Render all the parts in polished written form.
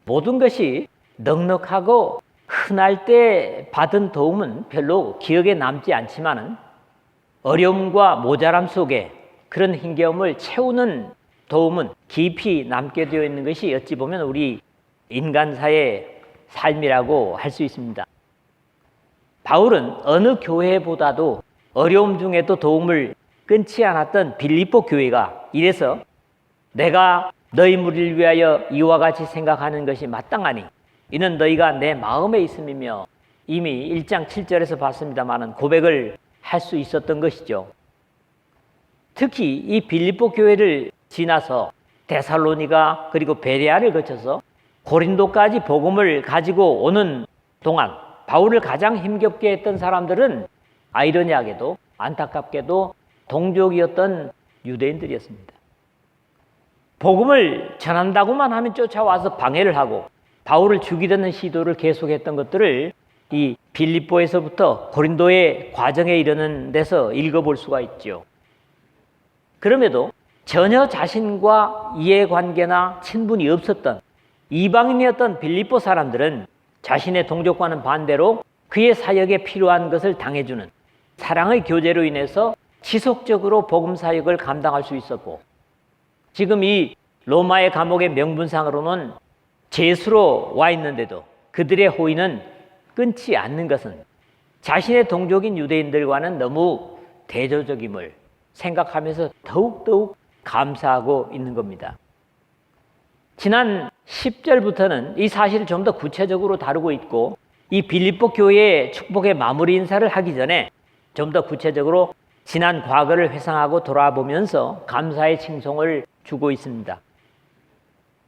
모든 것이 넉넉하고 흔할 때 받은 도움은 별로 기억에 남지 않지만은 어려움과 모자람 속에 그런 힘겨움을 채우는 도움은 깊이 남게 되어 있는 것이 어찌 보면 우리 인간사의 삶이라고 할 수 있습니다. 바울은 어느 교회보다도 어려움 중에도 도움을 끊지 않았던 빌립보 교회가 이래서 내가 너희 무리를 위하여 이와 같이 생각하는 것이 마땅하니 이는 너희가 내 마음에 있음이며 이미 1장 7절에서 봤습니다마는 고백을 할 수 있었던 것이죠. 특히 이 빌립보 교회를 지나서 데살로니가 그리고 베레아를 거쳐서 고린도까지 복음을 가지고 오는 동안 바울을 가장 힘겹게 했던 사람들은 아이러니하게도 안타깝게도 동족이었던 유대인들이었습니다. 복음을 전한다고만 하면 쫓아와서 방해를 하고 바울을 죽이려는 시도를 계속했던 것들을 이 빌립보에서부터 고린도의 과정에 이르는 데서 읽어볼 수가 있죠. 그럼에도 전혀 자신과 이해관계나 친분이 없었던 이방인이었던 빌립보 사람들은 자신의 동족과는 반대로 그의 사역에 필요한 것을 당해주는 사랑의 교제로 인해서 지속적으로 복음 사역을 감당할 수 있었고, 지금 이 로마의 감옥의 명분상으로는 죄수로 와 있는데도 그들의 호의는 끊지 않는 것은 자신의 동족인 유대인들과는 너무 대조적임을 생각하면서 더욱더욱 감사하고 있는 겁니다. 지난 10절부터는 이 사실을 좀 더 구체적으로 다루고 있고, 이 빌립보 교회의 축복의 마무리 인사를 하기 전에 좀 더 구체적으로 지난 과거를 회상하고 돌아보면서 감사의 칭송을 주고 있습니다.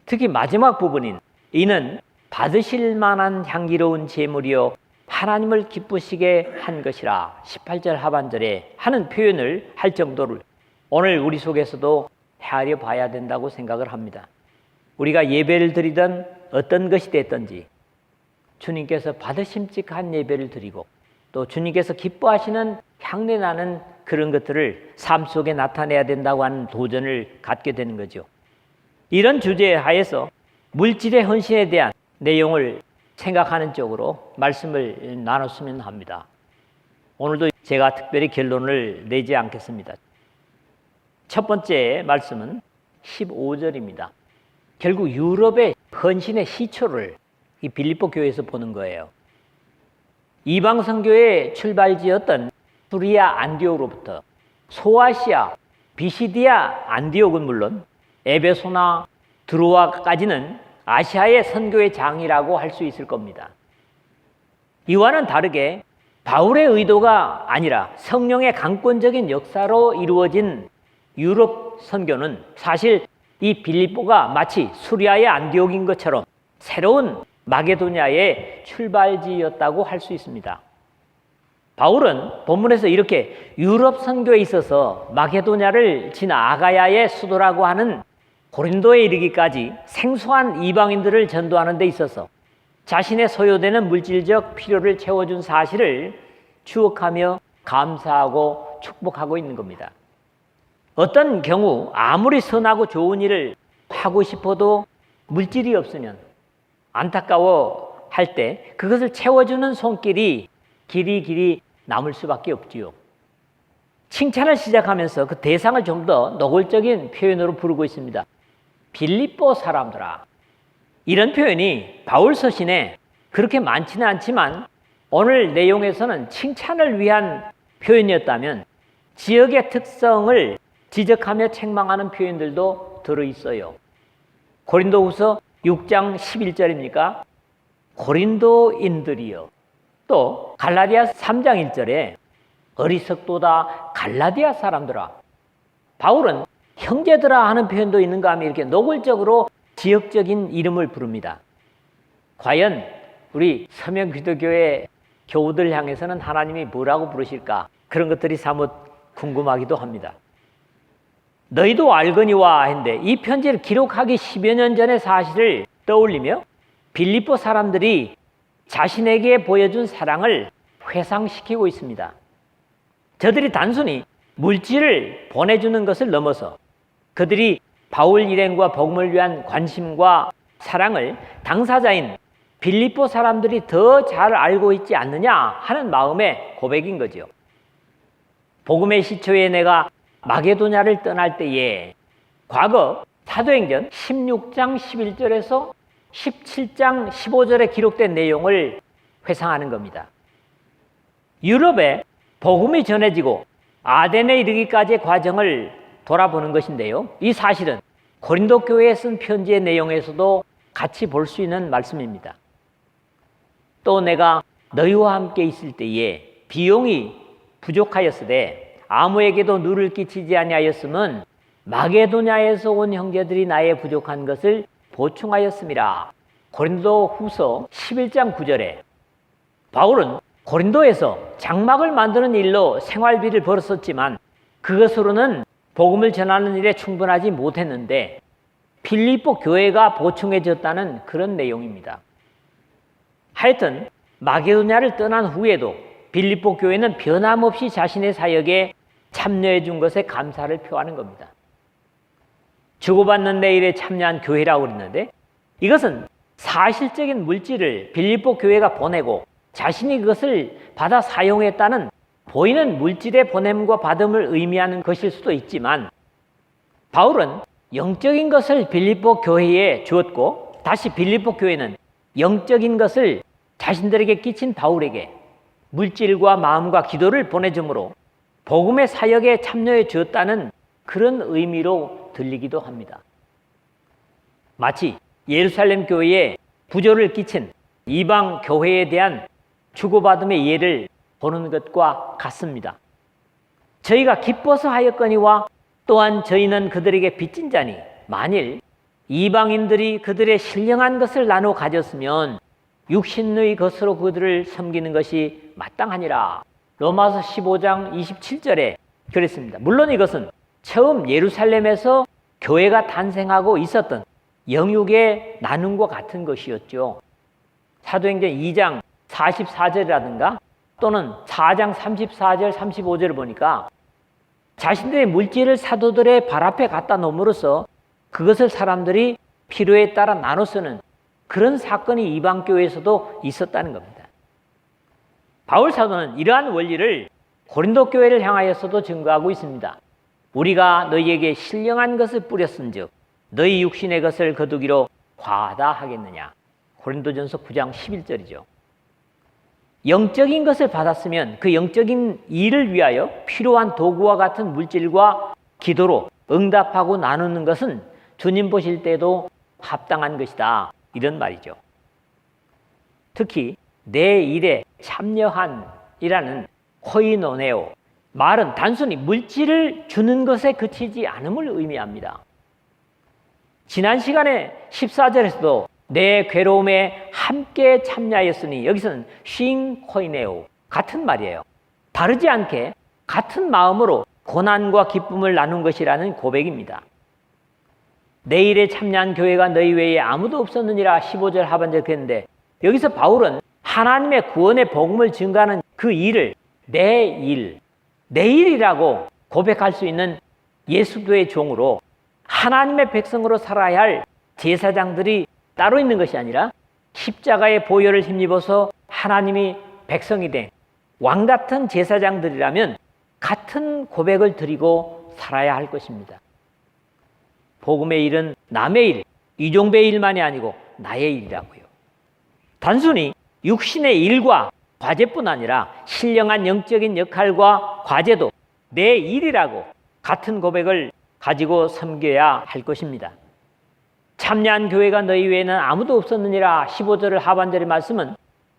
특히 마지막 부분인 이는 받으실 만한 향기로운 제물이요 하나님을 기쁘시게 한 것이라 18절 하반절에 하는 표현을 할 정도를 오늘 우리 속에서도 헤아려 봐야 된다고 생각을 합니다. 우리가 예배를 드리던 어떤 것이 됐든지 주님께서 받으심직한 예배를 드리고 또 주님께서 기뻐하시는 향내 나는 그런 것들을 삶 속에 나타내야 된다고 하는 도전을 갖게 되는 거죠. 이런 주제 하에서 물질의 헌신에 대한 내용을 생각하는 쪽으로 말씀을 나눴으면 합니다. 오늘도 제가 특별히 결론을 내지 않겠습니다. 첫 번째 말씀은 15절입니다. 결국 유럽의 헌신의 시초를 이 빌립보 교회에서 보는 거예요. 이방 선교의 출발지였던 수리아 안디옥으로부터 소아시아 비시디아 안디옥은 물론 에베소나 드로아까지는 아시아의 선교의 장이라고 할 수 있을 겁니다. 이와는 다르게 바울의 의도가 아니라 성령의 강권적인 역사로 이루어진 유럽 선교는 사실 이 빌립보가 마치 수리아의 안디옥인 것처럼 새로운 마게도냐의 출발지였다고 할 수 있습니다. 바울은 본문에서 이렇게 유럽 선교에 있어서 마게도냐를 지나 아가야의 수도라고 하는 고린도에 이르기까지 생소한 이방인들을 전도하는 데 있어서 자신의 소요되는 물질적 필요를 채워준 사실을 추억하며 감사하고 축복하고 있는 겁니다. 어떤 경우 아무리 선하고 좋은 일을 하고 싶어도 물질이 없으면 안타까워 할 때 그것을 채워주는 손길이 길이 남을 수밖에 없지요. 칭찬을 시작하면서 그 대상을 좀 더 노골적인 표현으로 부르고 있습니다. 빌립보 사람들아. 이런 표현이 바울 서신에 그렇게 많지는 않지만 오늘 내용에서는 칭찬을 위한 표현이었다면 지역의 특성을 지적하며 책망하는 표현들도 들어있어요. 고린도후서 6장 11절입니까? 고린도인들이여. 또 갈라디아 3장 1절에 어리석도다 갈라디아 사람들아. 바울은 형제들아 하는 표현도 있는가 하면 이렇게 노골적으로 지역적인 이름을 부릅니다. 과연 우리 서명기독교의 교우들 향해서는 하나님이 뭐라고 부르실까? 그런 것들이 사뭇 궁금하기도 합니다. 너희도 알거니와 했는데 이 편지를 기록하기 10여 년 전의 사실을 떠올리며 빌립보 사람들이 자신에게 보여준 사랑을 회상시키고 있습니다. 저들이 단순히 물질을 보내주는 것을 넘어서 그들이 바울 일행과 복음을 위한 관심과 사랑을 당사자인 빌립보 사람들이 더 잘 알고 있지 않느냐 하는 마음의 고백인 거죠. 복음의 시초에 내가 마게도냐를 떠날 때에 과거 사도행전 16장 11절에서 17장 15절에 기록된 내용을 회상하는 겁니다. 유럽에 복음이 전해지고 아덴에 이르기까지의 과정을 돌아보는 것인데요. 이 사실은 고린도 교회에 쓴 편지의 내용에서도 같이 볼 수 있는 말씀입니다. 또 내가 너희와 함께 있을 때에 비용이 부족하였으되 아무에게도 누를 끼치지 아니하였음은 마게도냐에서 온 형제들이 나의 부족한 것을 보충하였음이라. 고린도 후서 11장 9절에 바울은 고린도에서 장막을 만드는 일로 생활비를 벌었었지만 그것으로는 복음을 전하는 일에 충분하지 못했는데 빌립보 교회가 보충해 줬다는 그런 내용입니다. 하여튼 마게도냐를 떠난 후에도 빌립보 교회는 변함없이 자신의 사역에 참여해 준 것에 감사를 표하는 겁니다. 주고받는 내 일에 참여한 교회라고 그랬는데 이것은 사실적인 물질을 빌립보 교회가 보내고 자신이 그것을 받아 사용했다는 보이는 물질의 보냄과 받음을 의미하는 것일 수도 있지만 바울은 영적인 것을 빌립보 교회에 주었고 다시 빌립보 교회는 영적인 것을 자신들에게 끼친 바울에게 물질과 마음과 기도를 보내주므로 복음의 사역에 참여해 주었다는 그런 의미로 들리기도 합니다. 마치 예루살렘 교회에 부조를 끼친 이방 교회에 대한 주고받음의 예를 보는 것과 같습니다. 저희가 기뻐서 하였거니와 또한 저희는 그들에게 빚진 자니 만일 이방인들이 그들의 신령한 것을 나눠 가졌으면 육신의 것으로 그들을 섬기는 것이 마땅하니라. 로마서 15장 27절에 그랬습니다. 물론 이것은 처음 예루살렘에서 교회가 탄생하고 있었던 영육의 나눔과 같은 것이었죠. 사도행전 2장 44절이라든가 또는 4장 34절 35절을 보니까 자신들의 물질을 사도들의 발 앞에 갖다 놓음으로써 그것을 사람들이 필요에 따라 나눠 쓰는 그런 사건이 이방 교회에서도 있었다는 겁니다. 바울 사도는 이러한 원리를 고린도 교회를 향하여서도 증거하고 있습니다. 우리가 너희에게 신령한 것을 뿌렸은즉 너희 육신의 것을 거두기로 과하다 하겠느냐. 고린도전서 9장 11절이죠. 영적인 것을 받았으면 그 영적인 일을 위하여 필요한 도구와 같은 물질과 기도로 응답하고 나누는 것은 주님 보실 때도 합당한 것이다. 이런 말이죠. 특히 내 일에 참여한이라는 코이노네오 말은 단순히 물질을 주는 것에 그치지 않음을 의미합니다. 지난 시간에 14절에서도 내 괴로움에 함께 참여하였으니 여기서는 싱코이네오 같은 말이에요. 다르지 않게 같은 마음으로 고난과 기쁨을 나눈 것이라는 고백입니다. 내 일에 참여한 교회가 너희 외에 아무도 없었느니라 15절 하반절 그랬는데 여기서 바울은 하나님의 구원의 복음을 증가하는 그 일을 내 일이라고 고백할 수 있는 예수교의 종으로 하나님의 백성으로 살아야 할 제사장들이 따로 있는 것이 아니라 십자가의 보혈을 힘입어서 하나님이 백성이 된 왕 같은 제사장들이라면 같은 고백을 드리고 살아야 할 것입니다. 복음의 일은 남의 일, 이종배의 일만이 아니고 나의 일이라고요. 단순히 육신의 일과 과제뿐 아니라 신령한 영적인 역할과 과제도 내 일이라고 같은 고백을 가지고 섬겨야 할 것입니다. 참여한 교회가 너희 외에는 아무도 없었느니라 15절 하반절의 말씀은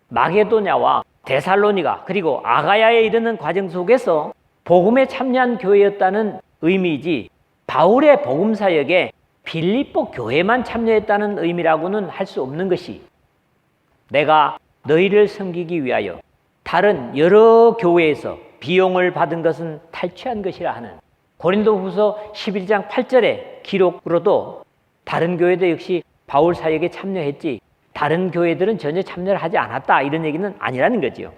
마게도냐와 데살로니가 그리고 아가야에 이르는 과정 속에서 복음에 참여한 교회였다는 의미이지 바울의 복음 사역에 빌립보 교회만 참여했다는 의미라고는 할 수 없는 것이 내가 너희를 섬기기 위하여 다른 여러 교회에서 비용을 받은 것은 탈취한 것이라 하는 고린도후서 11장 8절의 기록으로도 다른 교회도 역시 바울 사역에 참여했지 다른 교회들은 전혀 참여를 하지 않았다 이런 얘기는 아니라는 거죠.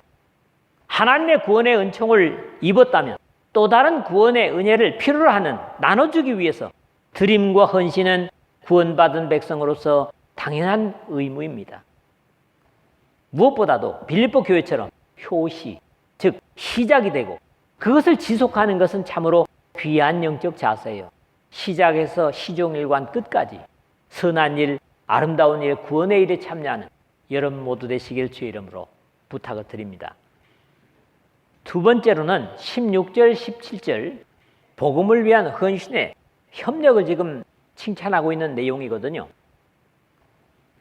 하나님의 구원의 은총을 입었다면 또 다른 구원의 은혜를 필요로 하는 나눠주기 위해서 드림과 헌신은 구원받은 백성으로서 당연한 의무입니다. 무엇보다도 빌립보 교회처럼 효시, 즉 시작이 되고 그것을 지속하는 것은 참으로 귀한 영적 자세예요. 시작에서 시종일관 끝까지 선한 일, 아름다운 일, 구원의 일에 참여하는 여러분 모두 되시길 주의 이름으로 부탁을 드립니다. 두 번째로는 16절, 17절 복음을 위한 헌신의 협력을 지금 칭찬하고 있는 내용이거든요.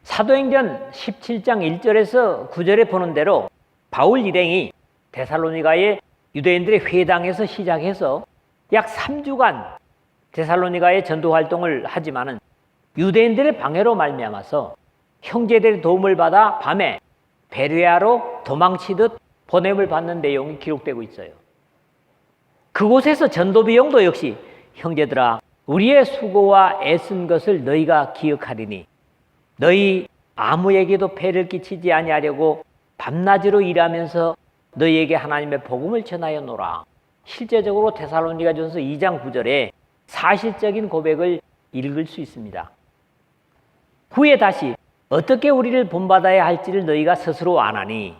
사도행전 17장 1절에서 9절에 보는 대로 바울 일행이 데살로니가의 유대인들의 회당에서 시작해서 약 3주간 데살로니가의 전도 활동을 하지만은 유대인들의 방해로 말미암아서 형제들의 도움을 받아 밤에 베레아로 도망치듯 보냄을 받는 내용이 기록되고 있어요. 그곳에서 전도 비용도 역시 형제들아 우리의 수고와 애쓴 것을 너희가 기억하리니 너희 아무에게도 폐를 끼치지 아니하려고 밤낮으로 일하면서 너희에게 하나님의 복음을 전하여 노라. 실제적으로 데살로니가전서 2장 9절에 사실적인 고백을 읽을 수 있습니다. 후에 다시 어떻게 우리를 본받아야 할지를 너희가 스스로 아나니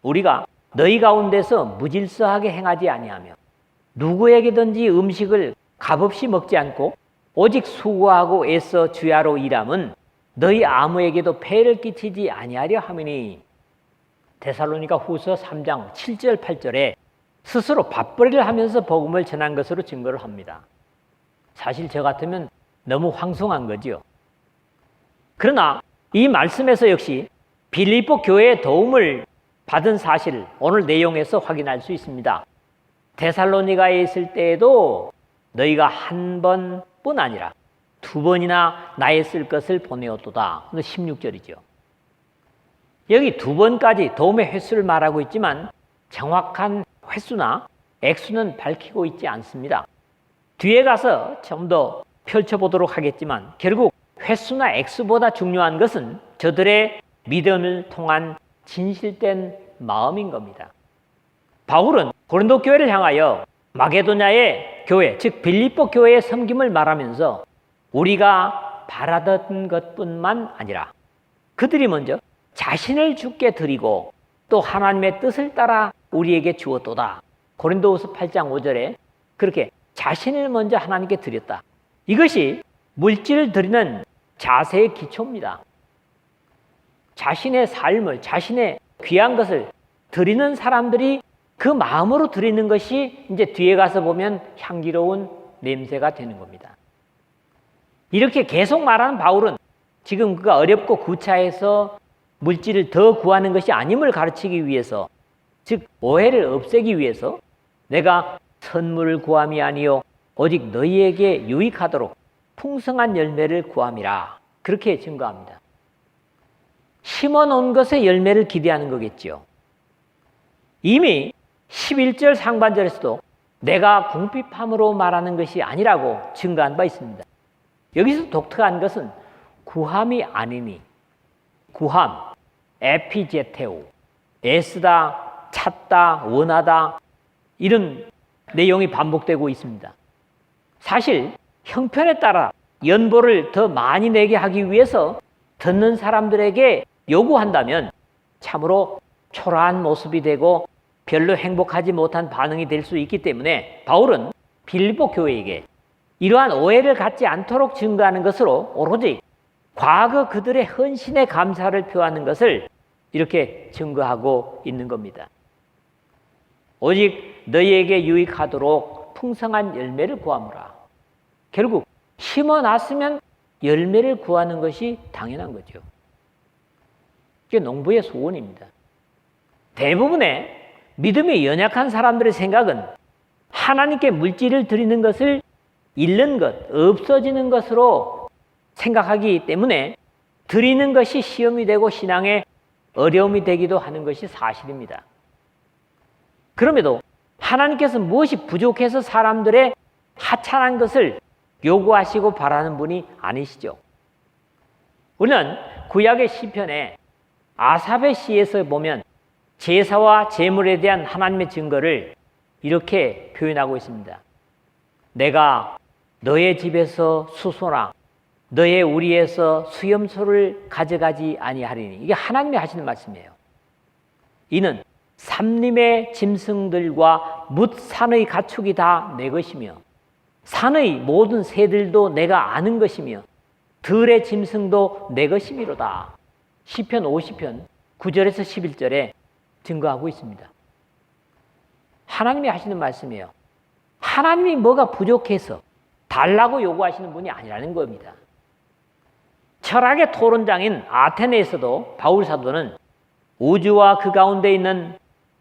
우리가 너희 가운데서 무질서하게 행하지 아니하며 누구에게든지 음식을 값없이 먹지 않고 오직 수고하고 애써 주야로 일함은 너희 아무에게도 폐를 끼치지 아니하려 함이니 데살로니가 후서 3장 7절 8절에 스스로 밥벌이를 하면서 복음을 전한 것으로 증거를 합니다. 사실 저 같으면 너무 황송한 거지요. 그러나 이 말씀에서 역시 빌립보 교회의 도움을 받은 사실을 오늘 내용에서 확인할 수 있습니다. 데살로니가에 있을 때에도 너희가 한 번뿐 아니라 두 번이나 나의 쓸 것을 보내었도다. 16절이죠. 여기 두 번까지 도움의 횟수를 말하고 있지만 정확한 횟수나 액수는 밝히고 있지 않습니다. 뒤에 가서 좀 더 펼쳐보도록 하겠지만 결국 횟수나 액수보다 중요한 것은 저들의 믿음을 통한 진실된 마음인 겁니다. 바울은 고린도 교회를 향하여 마게도냐의 교회, 즉 빌립보 교회의 섬김을 말하면서 우리가 바라던 것뿐만 아니라 그들이 먼저 자신을 주께 드리고 또 하나님의 뜻을 따라 우리에게 주었도다. 고린도후서 8장 5절에 그렇게 자신을 먼저 하나님께 드렸다. 이것이 물질을 드리는 자세의 기초입니다. 자신의 삶을, 자신의 귀한 것을 드리는 사람들이 그 마음으로 드리는 것이 이제 뒤에 가서 보면 향기로운 냄새가 되는 겁니다. 이렇게 계속 말하는 바울은 지금 그가 어렵고 구차해서 물질을 더 구하는 것이 아님을 가르치기 위해서, 즉 오해를 없애기 위해서 내가 선물을 구함이 아니요 오직 너희에게 유익하도록 풍성한 열매를 구함이라 그렇게 증거합니다. 심어놓은 것의 열매를 기대하는 거겠죠. 이미 11절 상반절에서도 내가 궁핍함으로 말하는 것이 아니라고 증거한 바 있습니다. 여기서 독특한 것은 구함이 아니니, 구함, 에피제테오, 애쓰다, 찾다, 원하다 이런 내용이 반복되고 있습니다. 사실 형편에 따라 연보를 더 많이 내게 하기 위해서 듣는 사람들에게 요구한다면 참으로 초라한 모습이 되고 별로 행복하지 못한 반응이 될 수 있기 때문에 바울은 빌립보 교회에게 이러한 오해를 갖지 않도록 증거하는 것으로 오로지 과거 그들의 헌신의 감사를 표하는 것을 이렇게 증거하고 있는 겁니다. 오직 너희에게 유익하도록 풍성한 열매를 구하노라. 결국 심어놨으면 열매를 구하는 것이 당연한 거죠. 이게 농부의 소원입니다. 대부분의 믿음이 연약한 사람들의 생각은 하나님께 물질을 드리는 것을 잃는 것, 없어지는 것으로 생각하기 때문에 드리는 것이 시험이 되고 신앙에 어려움이 되기도 하는 것이 사실입니다. 그럼에도 하나님께서 무엇이 부족해서 사람들의 하찮은 것을 요구하시고 바라는 분이 아니시죠. 우리는 구약의 시편에 아삽의 시에서 보면 제사와 제물에 대한 하나님의 증거를 이렇게 표현하고 있습니다. 내가 너의 집에서 수소나 너의 우리에서 수염소를 가져가지 아니하리니. 이게 하나님이 하시는 말씀이에요. 이는 삼림의 짐승들과 뭇 산의 가축이 다 내 것이며 산의 모든 새들도 내가 아는 것이며 들의 짐승도 내 것이미로다. 시편 50편 9절에서 11절에 증거하고 있습니다. 하나님이 하시는 말씀이에요. 하나님이 뭐가 부족해서 달라고 요구하시는 분이 아니라는 겁니다. 철학의 토론장인 아테네에서도 바울 사도는 우주와 그 가운데 있는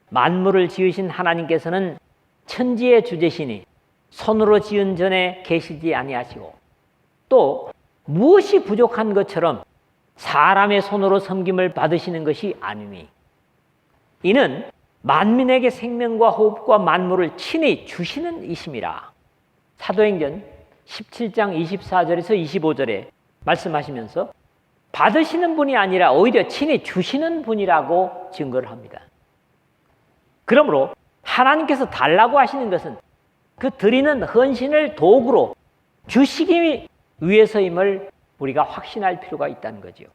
만물을 지으신 하나님께서는 천지의 주제시니 손으로 지은 전에 계시지 아니하시고 또 무엇이 부족한 것처럼 사람의 손으로 섬김을 받으시는 것이 아니니 이는 만민에게 생명과 호흡과 만물을 친히 주시는 이심이라. 사도행전 17장 24절에서 25절에 말씀하시면서 받으시는 분이 아니라 오히려 친히 주시는 분이라고 증거를 합니다. 그러므로 하나님께서 달라고 하시는 것은 그 드리는 헌신을 도구로 주시기 위해서임을 우리가 확신할 필요가 있다는 거죠.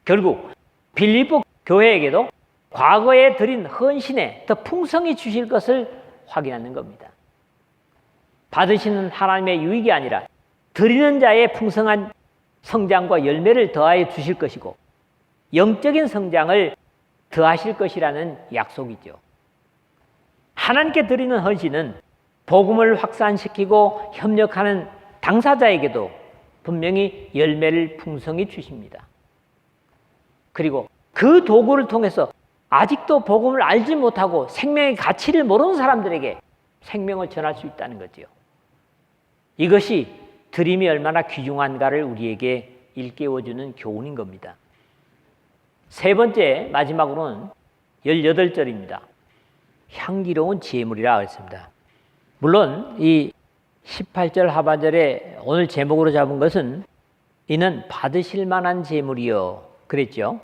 결국 빌립보 교회에게도 과거에 드린 헌신에 더 풍성히 주실 것을 확인하는 겁니다. 받으시는 하나님의 유익이 아니라 드리는 자의 풍성한 성장과 열매를 더하여 주실 것이고 영적인 성장을 더하실 것이라는 약속이죠. 하나님께 드리는 헌신은 복음을 확산시키고 협력하는 당사자에게도 분명히 열매를 풍성히 주십니다. 그리고 그 도구를 통해서 아직도 복음을 알지 못하고 생명의 가치를 모르는 사람들에게 생명을 전할 수 있다는 거죠. 이것이 드림이 얼마나 귀중한가를 우리에게 일깨워주는 교훈인 겁니다. 세 번째, 마지막으로는 18절입니다. 향기로운 제물이라 했습니다. 물론 이 18절 하반절에 오늘 제목으로 잡은 것은 이는 받으실 만한 제물이요 그랬죠.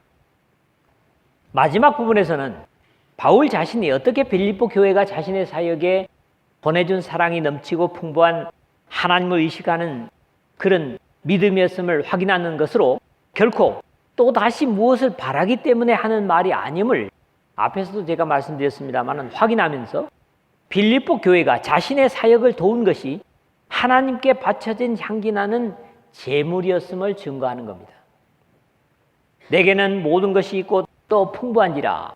마지막 부분에서는 바울 자신이 어떻게 빌립보 교회가 자신의 사역에 보내준 사랑이 넘치고 풍부한 하나님을 의식하는 그런 믿음이었음을 확인하는 것으로 결코 또 다시 무엇을 바라기 때문에 하는 말이 아님을 앞에서도 제가 말씀드렸습니다만 확인하면서 빌립보 교회가 자신의 사역을 도운 것이 하나님께 바쳐진 향기나는 제물이었음을 증거하는 겁니다. 내게는 모든 것이 있고 또 풍부한지라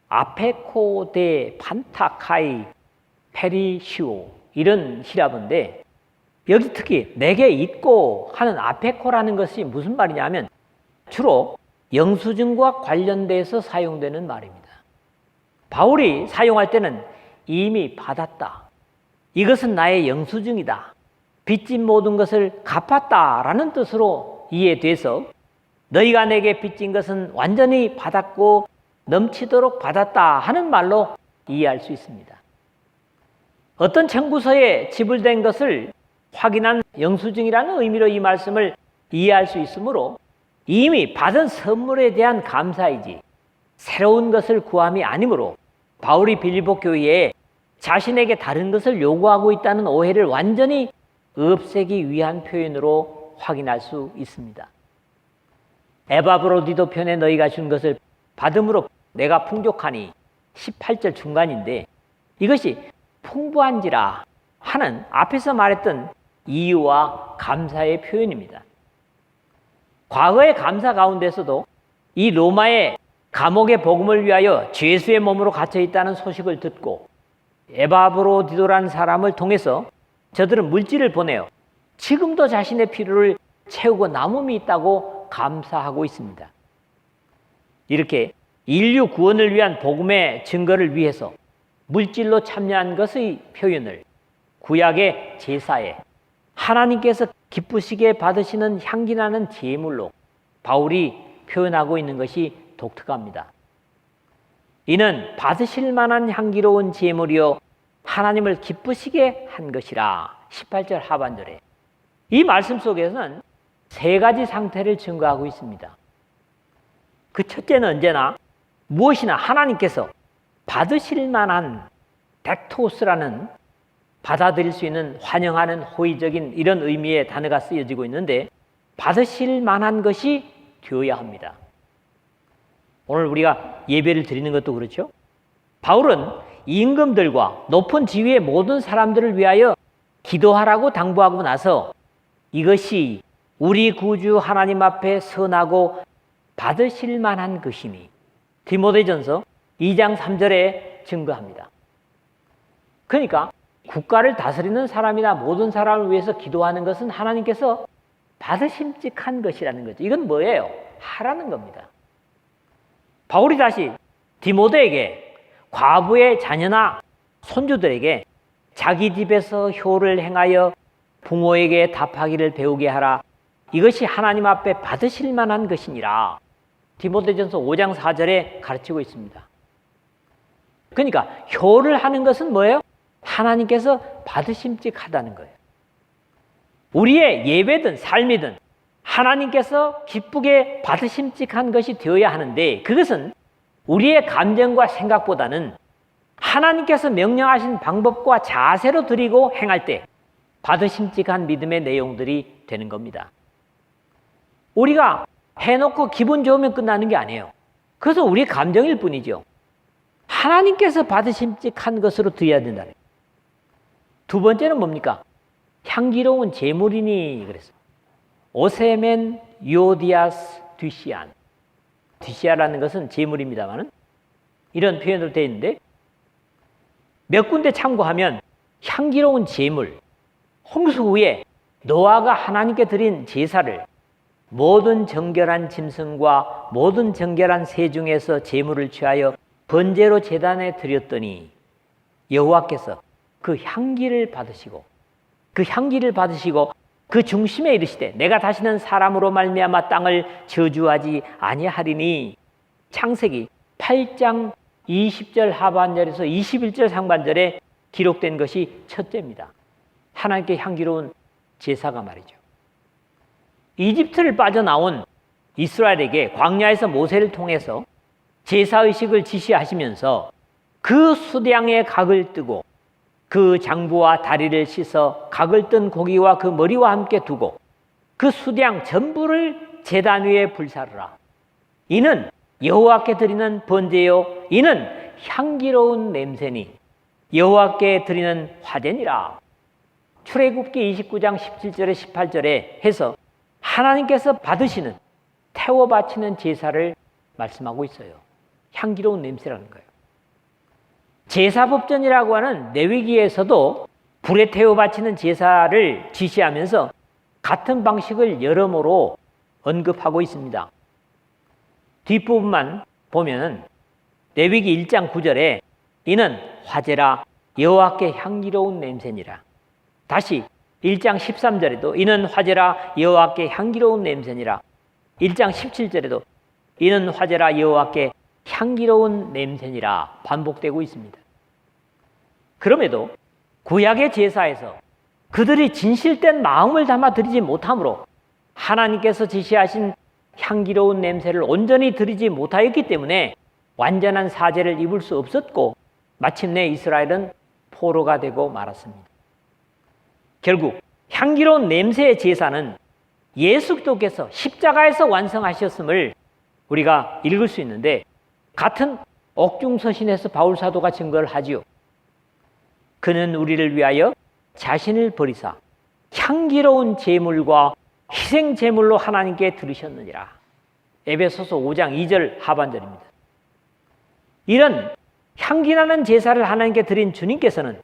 아페코데 판타카이 페리시오 이런 히라보인데 여기 특히 내게 있고 하는 아페코라는 것이 무슨 말이냐면 주로 영수증과 관련돼서 사용되는 말입니다. 바울이 사용할 때는 이미 받았다. 이것은 나의 영수증이다. 빚진 모든 것을 갚았다라는 뜻으로 이해돼서 너희가 내게 빚진 것은 완전히 받았고 넘치도록 받았다 하는 말로 이해할 수 있습니다. 어떤 청구서에 지불된 것을 확인한 영수증이라는 의미로 이 말씀을 이해할 수 있으므로 이미 받은 선물에 대한 감사이지 새로운 것을 구함이 아니므로 바울이 빌립보 교회에 자신에게 다른 것을 요구하고 있다는 오해를 완전히 없애기 위한 표현으로 확인할 수 있습니다. 에바브로디도 편에 너희가 준 것을 받음으로 내가 풍족하니 18절 중간인데 이것이 풍부한지라 하는 앞에서 말했던 이유와 감사의 표현입니다. 과거의 감사 가운데서도 이 로마의 감옥의 복음을 위하여 죄수의 몸으로 갇혀 있다는 소식을 듣고 에바브로디도라는 사람을 통해서 저들은 물질을 보내어 지금도 자신의 필요를 채우고 남음이 있다고 감사하고 있습니다. 이렇게 인류 구원을 위한 복음의 증거를 위해서 물질로 참여한 것의 표현을 구약의 제사에 하나님께서 기쁘시게 받으시는 향기나는 제물로 바울이 표현하고 있는 것이 독특합니다. 이는 받으실 만한 향기로운 제물이요 하나님을 기쁘시게 한 것이라. 18절 하반절에 이 말씀 속에서는 세 가지 상태를 증거하고 있습니다. 그 첫째는 언제나 무엇이나 하나님께서 받으실 만한 덱토스라는 받아들일 수 있는 환영하는 호의적인 이런 의미의 단어가 쓰여지고 있는데 받으실 만한 것이 되어야 합니다. 오늘 우리가 예배를 드리는 것도 그렇죠. 바울은 임금들과 높은 지위의 모든 사람들을 위하여 기도하라고 당부하고 나서 이것이 우리 구주 하나님 앞에 선하고 받으실 만한 것이니 디모데전서 2장 3절에 증거합니다. 그러니까 국가를 다스리는 사람이나 모든 사람을 위해서 기도하는 것은 하나님께서 받으심직한 것이라는 거죠. 이건 뭐예요? 하라는 겁니다. 바울이 다시 디모데에게 과부의 자녀나 손주들에게 자기 집에서 효를 행하여 부모에게 답하기를 배우게 하라. 이것이 하나님 앞에 받으실 만한 것이니라. 디모데전서 5장 4절에 가르치고 있습니다. 그러니까 효를 하는 것은 뭐예요? 하나님께서 받으심직하다는 거예요. 우리의 예배든 삶이든 하나님께서 기쁘게 받으심직한 것이 되어야 하는데 그것은 우리의 감정과 생각보다는 하나님께서 명령하신 방법과 자세로 드리고 행할 때 받으심직한 믿음의 내용들이 되는 겁니다. 우리가 해놓고 기분 좋으면 끝나는 게 아니에요. 그것은 우리의 감정일 뿐이죠. 하나님께서 받으심직한 것으로 드려야 된다는 거예요. 두 번째는 뭡니까? 향기로운 제물이니 그랬어요. 오세멘 요디아스 뒤시안. 뒤시아라는 것은 제물입니다만 이런 표현으로 되어 있는데 몇 군데 참고하면 향기로운 제물, 홍수 후에 노아가 하나님께 드린 제사를 모든 정결한 짐승과 모든 정결한 새 중에서 제물을 취하여 번제로 제단에 드렸더니 여호와께서 그 향기를 받으시고 그 중심에 이르시되 내가 다시는 사람으로 말미암아 땅을 저주하지 아니하리니 창세기 8장 20절 하반절에서 21절 상반절에 기록된 것이 첫째입니다. 하나님께 향기로운 제사가 말이죠. 이집트를 빠져나온 이스라엘에게 광야에서 모세를 통해서 제사의식을 지시하시면서 그 수량의 각을 뜨고 그 장부와 다리를 씻어 각을 뜬 고기와 그 머리와 함께 두고 그 수량 전부를 제단 위에 불사르라. 이는 여호와께 드리는 번제요 이는 향기로운 냄새니 여호와께 드리는 화제니라. 출애굽기 29장 17절에 18절에 해서 하나님께서 받으시는 태워 바치는 제사를 말씀하고 있어요. 향기로운 냄새라는 거예요. 제사법전이라고 하는 레위기에서도 불에 태워 바치는 제사를 지시하면서 같은 방식을 여러모로 언급하고 있습니다. 뒷부분만 보면 레위기 1장 9절에 이는 화제라 여호와께 향기로운 냄새니라. 다시 1장 13절에도 이는 화제라 여호와께 향기로운 냄새니라. 1장 17절에도 이는 화제라 여호와께 향기로운 냄새니라 반복되고 있습니다. 그럼에도 구약의 제사에서 그들이 진실된 마음을 담아 드리지 못하므로 하나님께서 지시하신 향기로운 냄새를 온전히 드리지 못하였기 때문에 완전한 사죄를 입을 수 없었고 마침내 이스라엘은 포로가 되고 말았습니다. 결국 향기로운 냄새의 제사는 예수 그리스도께서 십자가에서 완성하셨음을 우리가 읽을 수 있는데 같은 옥중서신에서 바울 사도가 증거를 하지요. 그는 우리를 위하여 자신을 버리사 향기로운 제물과 희생 제물로 하나님께 드리셨느니라. 에베소서 5장 2절 하반절입니다. 이런 향기나는 제사를 하나님께 드린 주님께서는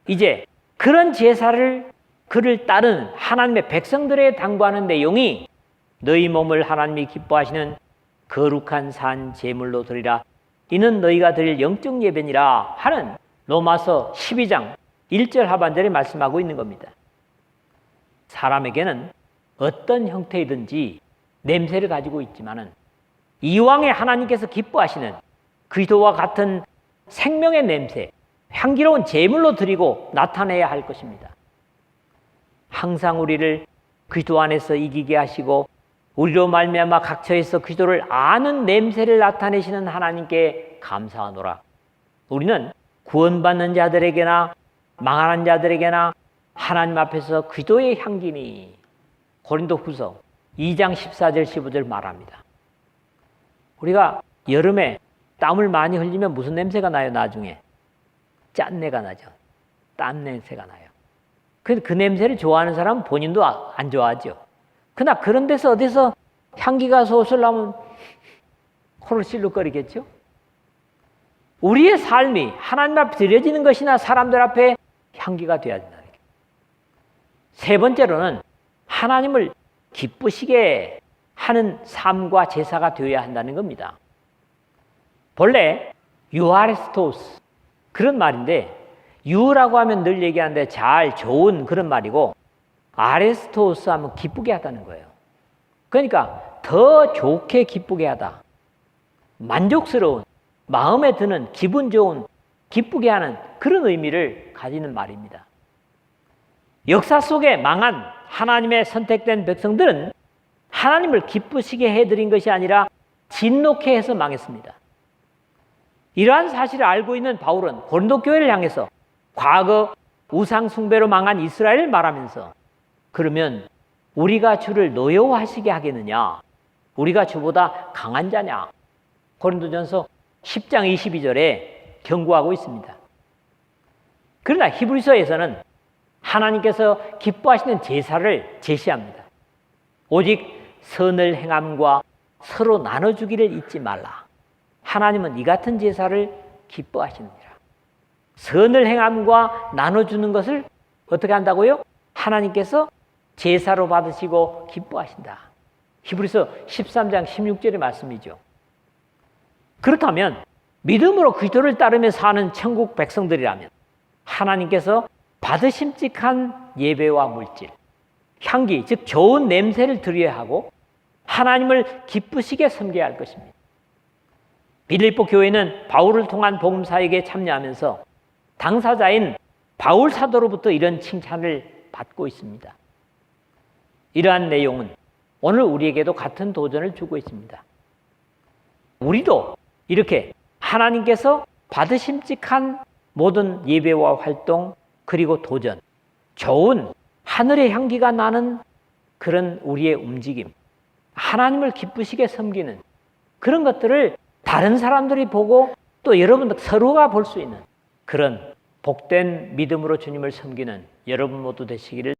이제 그런 제사를 그를 따른 하나님의 백성들에 당부하는 내용이 너희 몸을 하나님이 기뻐하시는 거룩한 산 제물로 드리라. 이는 너희가 드릴 영적 예배니라 하는 로마서 12장 1절 하반절에 말씀하고 있는 겁니다. 사람에게는 어떤 형태이든지 냄새를 가지고 있지만은 이왕에 하나님께서 기뻐하시는 그리스도와 같은 생명의 냄새, 향기로운 제물로 드리고 나타내야 할 것입니다. 항상 우리를 그리스도 안에서 이기게 하시고 우리로 말미암아 각처에서 그리스도를 아는 냄새를 나타내시는 하나님께 감사하노라. 우리는 구원받는 자들에게나 망하는 자들에게나 하나님 앞에서 그리스도의 향기니 고린도후서 2장 14절 15절 말합니다. 우리가 여름에 땀을 많이 흘리면 무슨 냄새가 나요? 나중에 짠내가 나죠. 땀 냄새가 나요. 그 냄새를 좋아하는 사람은 본인도 안 좋아하죠. 그러나 그런 데서 어디서 향기가 솔솔 나면 코를 실룩거리겠죠. 우리의 삶이 하나님 앞에 드려지는 것이나 사람들 앞에 향기가 되어야 된다는 거예요. 세 번째로는 하나님을 기쁘시게 하는 삶과 제사가 되어야 한다는 겁니다. 본래 유아레스토스 그런 말인데, 유라고 하면 늘 얘기하는데 잘 좋은 그런 말이고, 아레스토스 하면 기쁘게 하다는 거예요. 그러니까 더 좋게 기쁘게 하다, 만족스러운, 마음에 드는, 기분 좋은, 기쁘게 하는 그런 의미를 가지는 말입니다. 역사 속에 망한 하나님의 선택된 백성들은 하나님을 기쁘시게 해드린 것이 아니라 진노케 해서 망했습니다. 이러한 사실을 알고 있는 바울은 고린도 교회를 향해서 과거 우상 숭배로 망한 이스라엘을 말하면서, 그러면 우리가 주를 노여워하시게 하겠느냐? 우리가 주보다 강한 자냐? 고린도전서 10장 22절에 경고하고 있습니다. 그러나 히브리서에서는 하나님께서 기뻐하시는 제사를 제시합니다. 오직 선을 행함과 서로 나눠주기를 잊지 말라. 하나님은 이 같은 제사를 기뻐하시느니라. 선을 행함과 나눠주는 것을 어떻게 한다고요? 하나님께서 제사로 받으시고 기뻐하신다. 히브리서 13장 16절의 말씀이죠. 그렇다면 믿음으로 그리스도를 따르며 사는 천국 백성들이라면 하나님께서 받으심직한 예배와 물질, 향기, 즉 좋은 냄새를 드려야 하고 하나님을 기쁘시게 섬겨야 할 것입니다. 빌립보 교회는 바울을 통한 복음 사역에 참여하면서 당사자인 바울 사도로부터 이런 칭찬을 받고 있습니다. 이러한 내용은 오늘 우리에게도 같은 도전을 주고 있습니다. 우리도 이렇게 하나님께서 받으심직한 모든 예배와 활동, 그리고 도전, 좋은 하늘의 향기가 나는 그런 우리의 움직임, 하나님을 기쁘시게 섬기는 그런 것들을 다른 사람들이 보고 또 여러분들 서로가 볼 수 있는 그런 복된 믿음으로 주님을 섬기는 여러분 모두 되시기를